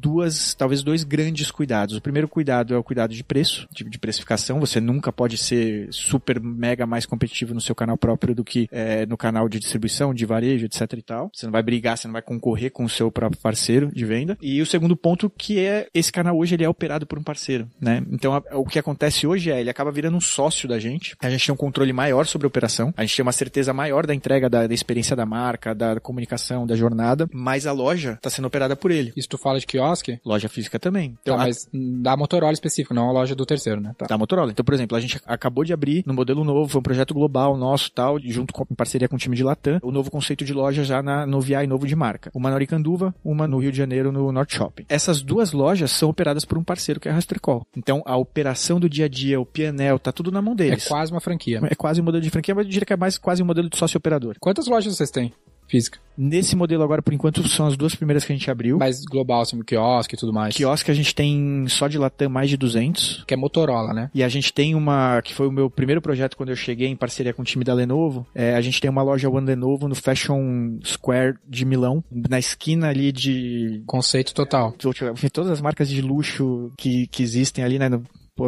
talvez dois grandes cuidados. O primeiro cuidado é o cuidado de preço, de precificação. Você nunca pode ser super mega mais competitivo no seu canal próprio do que no canal de distribuição, de varejo, etc e tal. Você não vai brigar, você não vai concorrer com o seu próprio parceiro de venda. E o segundo ponto que é, esse canal hoje ele é operado por um parceiro, né? Então o que acontece hoje ele acaba virando um sócio da gente. A gente tem um controle maior sobre a operação, a gente tem uma certeza maior da entrega da experiência da marca, da comunicação, da jornada, mas a loja está sendo operada por ele. Isso tu fala de quiosque? Loja física também. Então, mas da Motorola específico, não a loja do terceiro, né? Tá. Da Motorola. Então, por exemplo, a gente acabou de abrir no modelo novo, foi um projeto global nosso, tal, em parceria com o time de Latam, o novo conceito de loja já no VI novo de marca. Uma na Oricanduva, uma no Rio de Janeiro, no Norte Shopping. Essas duas lojas são operadas por um parceiro que é a Rastricol. Então, a operação do dia a dia, o P&L, tá tudo na mão deles. É quase uma franquia. É quase um modelo de franquia, mas eu diria que é mais quase um modelo de sócio-operador. Quantas lojas vocês têm? Física. Nesse modelo agora, por enquanto, são as duas primeiras que a gente abriu. Mas global, assim, quiosque e tudo mais. Quiosque a gente tem só de Latam mais de 200. Que é Motorola, né? E a gente tem uma, que foi o meu primeiro projeto quando eu cheguei em parceria com o time da Lenovo. A gente tem uma loja One Lenovo no Fashion Square de Milão, na esquina ali de... Conceito total. Enfim, todas as marcas de luxo que existem ali, né,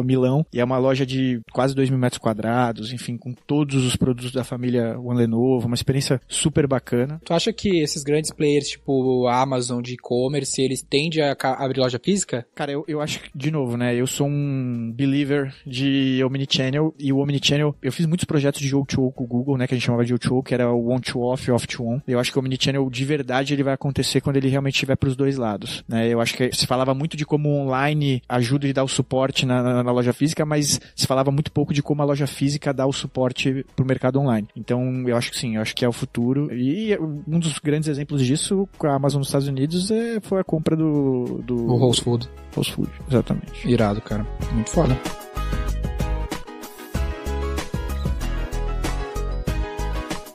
Milão, e é uma loja de quase 2.000 metros quadrados, enfim, com todos os produtos da família One Lenovo, uma experiência super bacana. Tu acha que esses grandes players, tipo a Amazon de e-commerce, eles tendem a abrir loja física? Cara, eu acho que, de novo, né, eu sou um believer de Omnichannel, e o Omnichannel, eu fiz muitos projetos de O2O com o Google, né, que a gente chamava de O2O, que era o On-to-Off, Off-to-On. Eu acho que o Omnichannel, de verdade, ele vai acontecer quando ele realmente estiver pros dois lados, né. Eu acho que se falava muito de como o online ajuda e dá o suporte na loja física, mas se falava muito pouco de como a loja física dá o suporte pro mercado online. Então, eu acho que sim, eu acho que é o futuro. E um dos grandes exemplos disso, com a Amazon nos Estados Unidos, foi a compra do o Whole Foods. Whole Foods, exatamente. Irado, cara. Muito foda.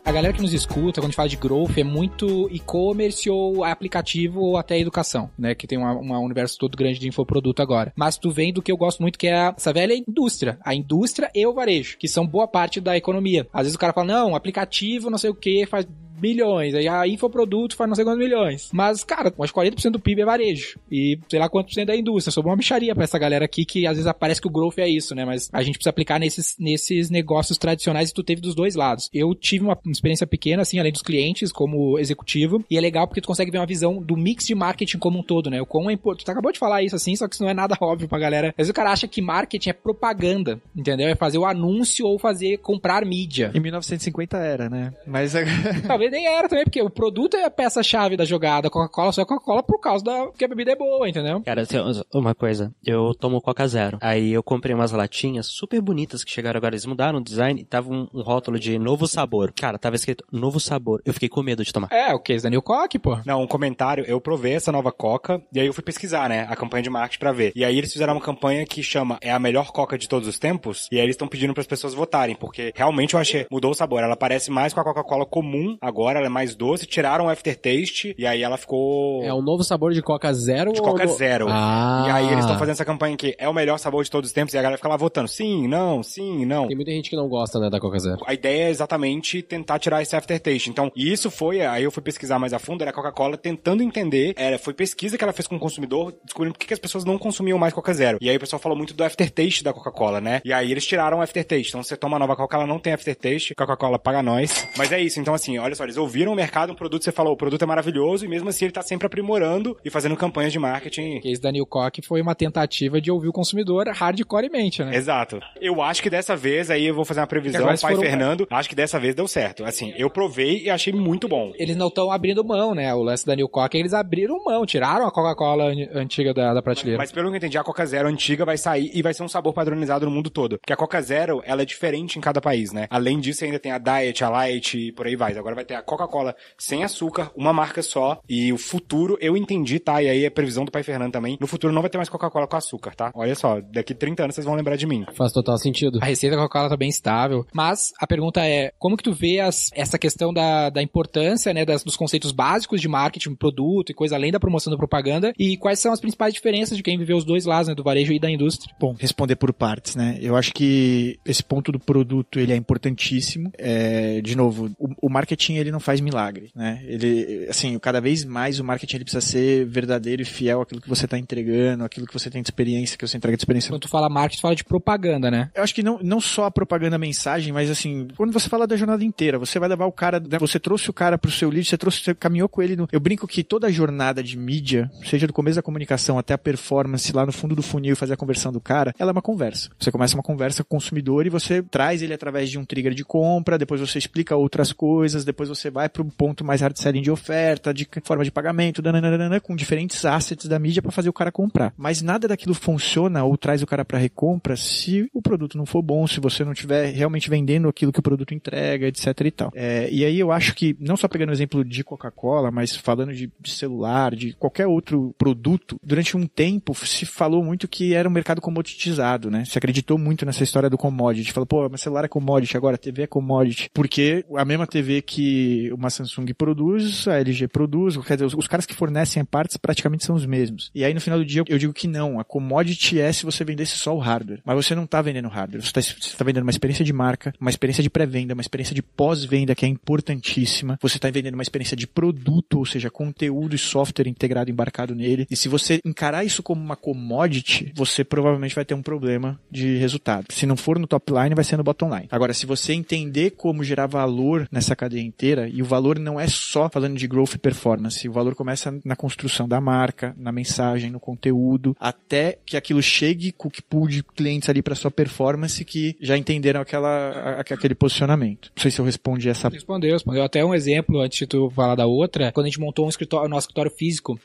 A galera que nos escuta, quando a gente fala de growth, é muito e-commerce ou aplicativo ou até educação, né? Que tem um universo todo grande de infoproduto agora. Mas tu vem do que eu gosto muito, que é essa velha indústria. A indústria e o varejo, que são boa parte da economia. Às vezes o cara fala, não, aplicativo, não sei o que, faz milhões, aí a infoproduto faz não sei quantos milhões. Mas, cara, acho que 40% do PIB é varejo. E sei lá quantos por cento da indústria. Sobrou uma micharia pra essa galera aqui, que às vezes parece que o growth é isso, né? Mas a gente precisa aplicar nesses negócios tradicionais e tu teve dos dois lados. Eu tive uma experiência pequena, assim, além dos clientes, como executivo, e é legal porque tu consegue ver uma visão do mix de marketing como um todo, né? O quão é importante. Tu acabou de falar isso, assim, só que isso não é nada óbvio pra galera. Às vezes o cara acha que marketing é propaganda, entendeu? É fazer o anúncio ou comprar mídia. Em 1950 era, né? Mas... Talvez nem era também, porque o produto é a peça-chave da jogada. A Coca-Cola só é Coca-Cola por causa que a bebida é boa, entendeu? Cara, uma coisa, eu tomo Coca Zero. Aí eu comprei umas latinhas super bonitas que chegaram agora, eles mudaram o design e tava um rótulo de novo sabor. Cara, tava escrito novo sabor. Eu fiquei com medo de tomar. O que? Daniel Coque, pô? Não, um comentário, eu provei essa nova Coca e aí eu fui pesquisar, né, a campanha de marketing pra ver. E aí eles fizeram uma campanha que chama É a melhor Coca de todos os tempos, e aí eles estão pedindo pras pessoas votarem, porque realmente eu achei, mudou o sabor. Ela parece mais com a Coca-Cola comum agora, agora, ela é mais doce, tiraram o aftertaste, e aí ela ficou... É o novo sabor de Coca Zero? De Coca Zero. Ah. E aí eles estão fazendo essa campanha que é o melhor sabor de todos os tempos, e a galera fica lá votando, sim, não. Tem muita gente que não gosta, né, da Coca Zero. A ideia é exatamente tentar tirar esse aftertaste. Então, e isso foi, aí eu fui pesquisar mais a fundo, era a Coca-Cola tentando entender, foi pesquisa que ela fez com o consumidor, descobrindo por que as pessoas não consumiam mais Coca Zero. E aí o pessoal falou muito do aftertaste da Coca-Cola, né? E aí eles tiraram o aftertaste. Então você toma a nova Coca, ela não tem aftertaste, Coca-Cola paga nós. Mas é isso, então assim, olha só, eles ouviram o mercado, um produto, você falou, o produto é maravilhoso, e mesmo assim ele tá sempre aprimorando e fazendo campanhas de marketing. Esse da New Coke foi uma tentativa de ouvir o consumidor hardcoremente, né? Exato. Eu acho que dessa vez, aí eu vou fazer uma previsão, pai Fernando, acho que dessa vez deu certo. Assim, eu provei e achei muito bom. Eles não estão abrindo mão, né? O lance da New Coke, eles abriram mão, tiraram a Coca-Cola antiga da prateleira. Mas pelo que eu entendi, a Coca Zero antiga vai sair e vai ser um sabor padronizado no mundo todo. Porque a Coca Zero, ela é diferente em cada país, né? Além disso, ainda tem a Diet, a Light e por aí vai. Agora vai ter a Coca-Cola sem açúcar, uma marca só. E o futuro, eu entendi, tá? E aí é previsão do pai Fernando também. No futuro não vai ter mais Coca-Cola com açúcar, tá? Olha só, daqui 30 anos vocês vão lembrar de mim. Faz total sentido. A receita da Coca-Cola tá bem estável. Mas a pergunta é, como que tu vê essa questão da importância, né, dos conceitos básicos de marketing, produto e coisa além da promoção da propaganda, e quais são as principais diferenças de quem viveu os dois lados, né, do varejo e da indústria? Bom, responder por partes, né? Eu acho que esse ponto do produto, ele é importantíssimo. De novo, o marketing, ele não faz milagre, né? Ele, assim, cada vez mais o marketing, ele precisa ser verdadeiro e fiel àquilo que você tá entregando, àquilo que você tem de experiência, que você entrega de experiência. Quando tu fala marketing, tu fala de propaganda, né? Eu acho que não só a propaganda, a mensagem, mas assim, quando você fala da jornada inteira, você vai levar o cara, né? Você trouxe o cara pro seu lead, você caminhou com ele. Eu brinco que toda a jornada de mídia, seja do começo da comunicação até a performance lá no fundo do funil e fazer a conversão do cara, ela é uma conversa. Você começa uma conversa com o consumidor e você traz ele através de um trigger de compra, depois você explica outras coisas, depois você vai pro ponto mais hard selling de oferta, de forma de pagamento, com diferentes assets da mídia para fazer o cara comprar. Mas nada daquilo funciona ou traz o cara para recompra se o produto não for bom, se você não estiver realmente vendendo aquilo que o produto entrega, etc e tal. E aí eu acho que, não só pegando o exemplo de Coca-Cola, mas falando de celular, de qualquer outro produto, durante um tempo se falou muito que era um mercado commoditizado, né? Se acreditou muito nessa história do commodity. Falou, pô, mas celular é commodity, agora a TV é commodity. Porque a mesma TV que uma Samsung produz, a LG produz, quer dizer, os caras que fornecem partes praticamente são os mesmos. E aí no final do dia eu digo que não, a commodity é se você vendesse só o hardware. Mas você não tá vendendo hardware, você tá vendendo uma experiência de marca, uma experiência de pré-venda, uma experiência de pós-venda que é importantíssima. Você tá vendendo uma experiência de produto, ou seja, conteúdo e software integrado, embarcado nele. E se você encarar isso como uma commodity, você provavelmente vai ter um problema de resultado. Se não for no top line, vai ser no bottom line. Agora, se você entender como gerar valor nessa cadeia inteira, e o valor não é só falando de growth e performance, o valor começa na construção da marca, na mensagem, no conteúdo, até que aquilo chegue com o pool de clientes ali para sua performance que já entenderam aquele posicionamento. Não sei se eu respondi essa... Respondeu. Até um exemplo, antes de tu falar da outra, quando a gente montou o nosso escritório físico,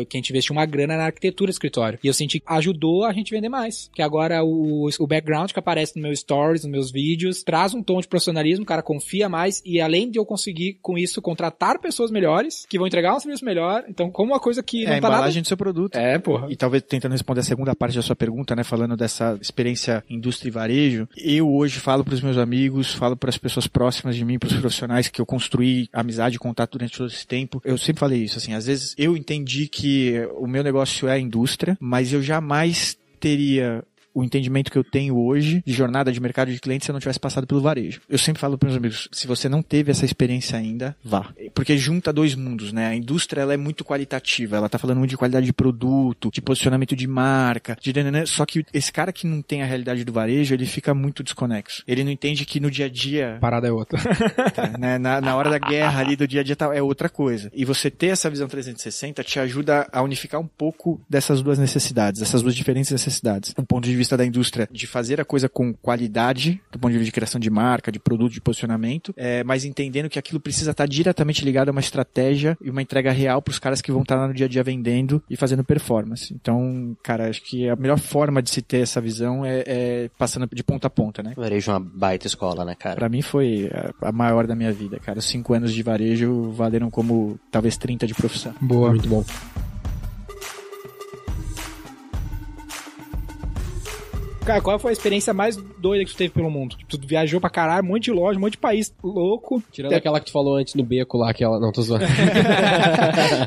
que a gente investiu uma grana na arquitetura do escritório. E eu senti que ajudou a gente vender mais. Que agora o background que aparece no meu stories, nos meus vídeos, traz um tom de profissionalismo, o cara confia mais, e além de eu conseguir, com isso, contratar pessoas melhores, que vão entregar um serviço melhor, então como uma coisa que não tá nada... É a embalagem do seu produto. Porra. E talvez tentando responder a segunda parte da sua pergunta, né, falando dessa experiência indústria e varejo, eu hoje falo pros meus amigos, falo pras pessoas próximas de mim, pros profissionais que eu construí amizade e contato durante todo esse tempo, eu sempre falei isso, assim, às vezes eu entendi que o meu negócio é a indústria, mas eu jamais teria o entendimento que eu tenho hoje de jornada de mercado de clientes se eu não tivesse passado pelo varejo. Eu sempre falo para meus amigos, se você não teve essa experiência ainda, vá. Porque junta dois mundos, né? A indústria, ela é muito qualitativa, ela tá falando muito de qualidade de produto, de posicionamento de marca, só que esse cara que não tem a realidade do varejo, ele fica muito desconexo. Ele não entende que no dia a dia... A parada é outra. Né? Na hora da guerra ali, do dia a dia é outra coisa. E você ter essa visão 360 te ajuda a unificar um pouco dessas duas necessidades, dessas duas diferentes necessidades. Um ponto de vista da indústria de fazer a coisa com qualidade, do ponto de vista de criação de marca, de produto, de posicionamento, mas entendendo que aquilo precisa estar diretamente ligado a uma estratégia e uma entrega real para os caras que vão estar lá no dia a dia vendendo e fazendo performance. Então, cara, acho que a melhor forma de se ter essa visão é passando de ponta a ponta, né? Varejo é uma baita escola, né, cara? Pra mim foi a maior da minha vida, cara. Os 5 anos de varejo valeram como talvez 30 de profissão. Boa. Muito bom. Cara, qual foi a experiência mais doida que tu teve pelo mundo? Tu viajou pra caralho, um monte de loja, um monte de país louco. Tirando aquela que tu falou antes no beco lá, aquela... Não, tô zoando.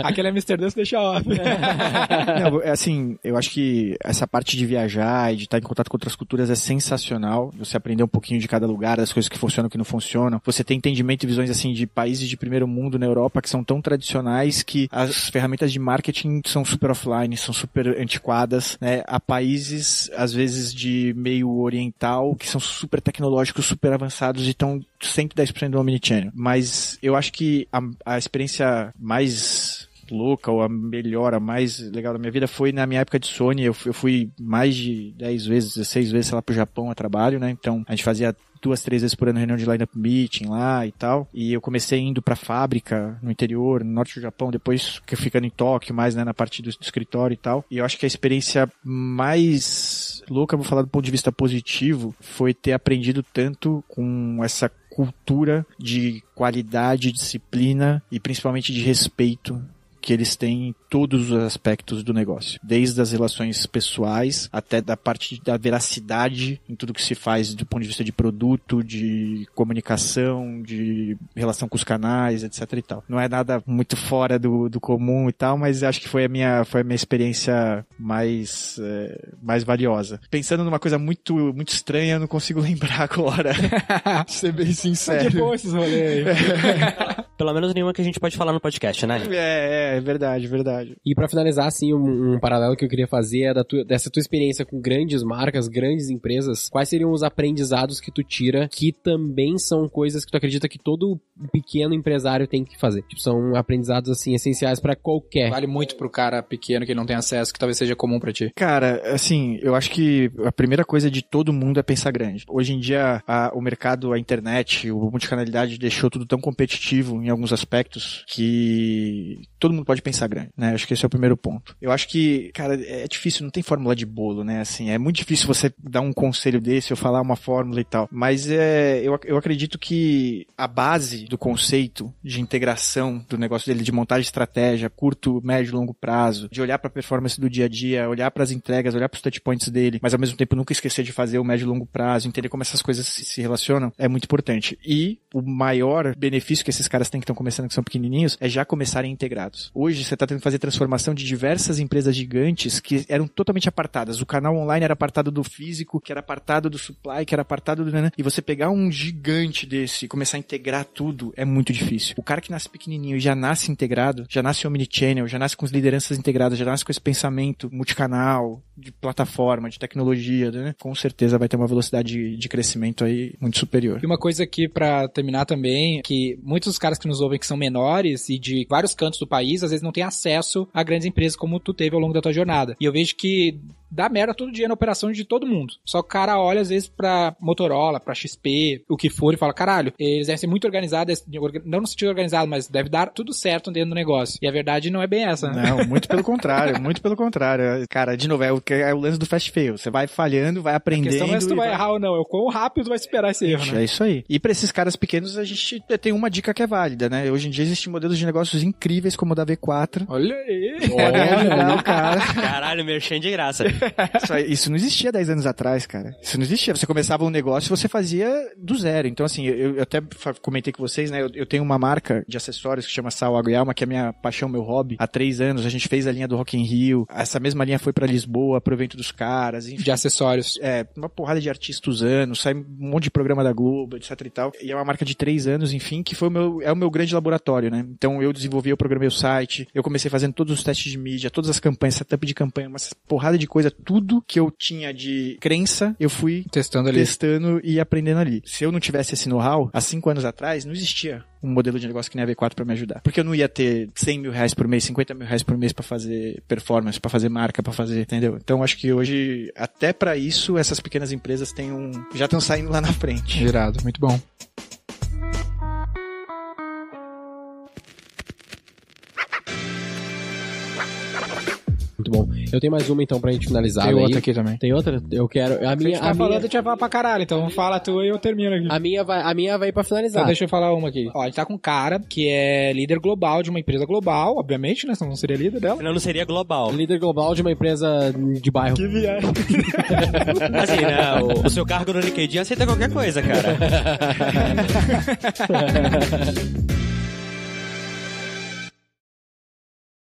Aquele Amsterdã se deixa off. Não, assim, eu acho que essa parte de viajar e de estar em contato com outras culturas é sensacional. Você aprender um pouquinho de cada lugar, das coisas que funcionam e que não funcionam. Você tem entendimento e visões, assim, de países de primeiro mundo na Europa que são tão tradicionais que as ferramentas de marketing são super offline, são super antiquadas, né? Há países, às vezes, de meio oriental que são super tecnológicos, super avançados e estão 110% do omnichannel. Mas eu acho que a experiência mais louca ou a melhor, a mais legal da minha vida foi na minha época de Sony. Eu fui mais de 10 vezes, 16 vezes, sei lá, pro Japão a trabalho, né? Então a gente fazia 2, 3 vezes por ano reunião de lineup meeting lá e tal. E eu comecei indo pra fábrica no interior, no norte do Japão, depois ficando em Tóquio, mais, né, na parte do escritório e tal. E eu acho que a experiência mais louca, vou falar do ponto de vista positivo, foi ter aprendido tanto com essa cultura de qualidade, disciplina e principalmente de respeito que eles têm em todos os aspectos do negócio. Desde as relações pessoais até da parte da veracidade em tudo que se faz do ponto de vista de produto, de comunicação, de relação com os canais, etc e tal. Não é nada muito fora do comum e tal, mas acho que foi a minha experiência mais valiosa. Pensando numa coisa muito, muito estranha, eu não consigo lembrar agora. Pra ser bem sincero. De boa esses rolês aí. Pelo menos nenhuma que a gente pode falar no podcast, né? É verdade. E pra finalizar, assim, um paralelo que eu queria fazer é dessa tua experiência com grandes marcas, grandes empresas. Quais seriam os aprendizados que tu tira que também são coisas que tu acredita que todo pequeno empresário tem que fazer? Tipo, são aprendizados, assim, essenciais pra qualquer. Vale muito pro cara pequeno que não tem acesso, que talvez seja comum pra ti. Cara, assim, eu acho que a primeira coisa de todo mundo é pensar grande. Hoje em dia, o mercado, a internet, o multicanalidade deixou tudo tão competitivo em alguns aspectos que todo mundo pode pensar grande, né? Acho que esse é o primeiro ponto. Eu acho que, cara, é difícil, não tem fórmula de bolo, né? Assim, é muito difícil você dar um conselho desse ou falar uma fórmula e tal. Mas eu acredito que a base do conceito de integração do negócio dele, de montagem de estratégia, curto, médio e longo prazo, de olhar para a performance do dia a dia, olhar para as entregas, olhar para os touchpoints dele, mas ao mesmo tempo nunca esquecer de fazer o médio e longo prazo, entender como essas coisas se relacionam, é muito importante. E o maior benefício que esses caras têm que estão começando, que são pequenininhos, é já começarem integrados. Hoje você está tendo que fazer transformação de diversas empresas gigantes que eram totalmente apartadas. O canal online era apartado do físico, que era apartado do supply, que era apartado do... E você pegar um gigante desse e começar a integrar tudo é muito difícil. O cara que nasce pequenininho e já nasce integrado, já nasce omnichannel, já nasce com as lideranças integradas, já nasce com esse pensamento multicanal, de plataforma, de tecnologia, né? Com certeza vai ter uma velocidade de crescimento aí muito superior. E uma coisa aqui pra terminar também, que muitos dos caras que nos ouvem que são menores e de vários cantos do país, às vezes não têm acesso a grandes empresas como tu teve ao longo da tua jornada. E eu vejo que dá merda todo dia na operação de todo mundo. Só que o cara olha às vezes pra Motorola, pra XP, o que for, e fala, caralho, eles devem ser muito organizados, não no sentido organizado, mas deve dar tudo certo dentro do negócio. E a verdade não é bem essa, né? Não, muito pelo contrário, muito pelo contrário. Cara, de novo, é o lance do fast fail. Você vai falhando, vai aprendendo. A questão não é se tu vai errar ou não, é o quão rápido tu vai superar esse erro, né? É isso aí. E pra esses caras pequenos, a gente tem uma dica que é válida, né? Hoje em dia existem modelos de negócios incríveis como o da V4. Olha aí! Podem ajudar o cara. Caralho, merchan de graça. Isso não existia 10 anos atrás, cara. Isso não existia. Você começava um negócio e você fazia do zero. Então, assim, eu até comentei com vocês, né? Eu tenho uma marca de acessórios que chama Sal, Água e Alma, que é a minha paixão, meu hobby. Há 3 anos, a gente fez a linha do Rock in Rio. Essa mesma linha foi pra Lisboa, pro evento dos caras, enfim. De acessórios. Uma porrada de artistas usando, sai um monte de programa da Globo, etc e tal. E é uma marca de 3 anos, enfim, que foi o meu grande laboratório, né? Então, eu desenvolvi, eu programei o site, eu comecei fazendo todos os testes de mídia, todas as campanhas, setup de campanha, uma porrada de coisa, tudo que eu tinha de crença, eu fui testando e aprendendo ali. Se eu não tivesse esse know-how, há 5 anos atrás, não existia um modelo de negócio que nem a V4 pra me ajudar. Porque eu não ia ter 100 mil reais por mês, 50 mil reais por mês pra fazer performance, pra fazer marca, pra fazer, entendeu? Então, acho que hoje, até pra isso, essas pequenas empresas já estão saindo lá na frente. Irado, muito bom. Muito bom. Eu tenho mais uma então pra gente finalizar. Tem aí. outra aqui também. Tem outra? Eu quero. A minha. Tá falando, tu vai pra caralho, então fala tu e eu termino aqui. A minha vai pra finalizar. Então deixa eu falar uma aqui. Ó, a gente tá com um cara que é líder global de uma empresa global, obviamente, né? Senão não seria líder dela. Senão não seria global. Líder global de uma empresa de bairro. Que viagem. Assim, né? O seu cargo no LinkedIn aceita qualquer coisa, cara.